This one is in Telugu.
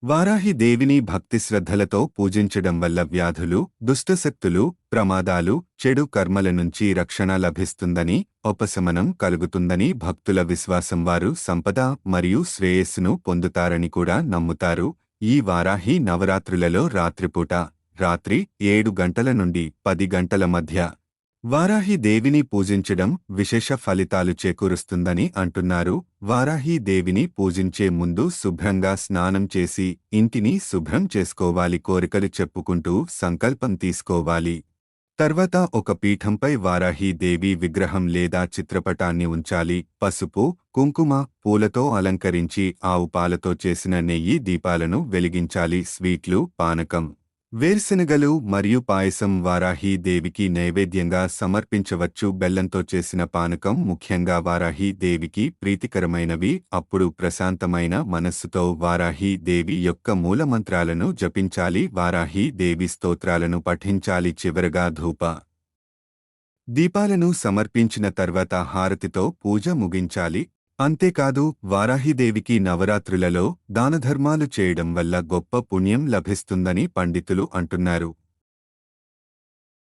వారాహి దేవిని భక్తి శ్రద్ధలతో పూజించడం వల్ల వ్యాధులు, దుష్టశక్తులు, ప్రమాదాలు, చెడు కర్మల నుంచి రక్షణ లభిస్తుందని, ఉపశమనం కలుగుతుందని భక్తుల విశ్వాసం. వారు సంపద మరియు శ్రేయస్సును పొందుతారని కూడా నమ్ముతారు. ఈ వారాహి నవరాత్రులలో రాత్రిపూట రాత్రి 7 గంటల నుండి 10 గంటల మధ్య వారాహి దేవిని పూజించడం విశేష ఫలితాలు చేకూరుస్తుందని అంటున్నారు. వారాహి దేవిని పూజించే ముందు శుభ్రంగా స్నానం చేసి ఇంటిని శుభ్రం చేసుకోవాలి. కోరికలు చెప్పుకుంటూ సంకల్పం తీసుకోవాలి. తర్వాత ఒక పీఠంపై వారాహి దేవి విగ్రహం లేదా చిత్రపటాన్ని ఉంచాలి. పసుపు, కుంకుమ, పూలతో అలంకరించి ఆవు పాలతో చేసిన నెయ్యి దీపాలను వెలిగించాలి. స్వీట్లు, పానకం, వేరుశనగలు మరియు పాయసం వారాహి దేవికి నైవేద్యంగా సమర్పించవచ్చు. బెల్లంతో చేసిన పానకం ముఖ్యంగా వారాహి దేవికి ప్రీతికరమైనవి. అప్పుడు ప్రశాంతమైన మనస్సుతో వారాహి దేవి యొక్క మూలమంత్రాలను జపించాలి. వారాహి దేవి స్తోత్రాలను పఠించాలి. చివరగా ధూప దీపాలను సమర్పించిన తర్వాత హారతితో పూజ ముగించాలి. అంతేకాదు వారాహిదేవికి నవరాత్రులలో దానధర్మాలు చేయడం వల్ల గొప్ప పుణ్యం లభిస్తుందని పండితులు అంటున్నారు.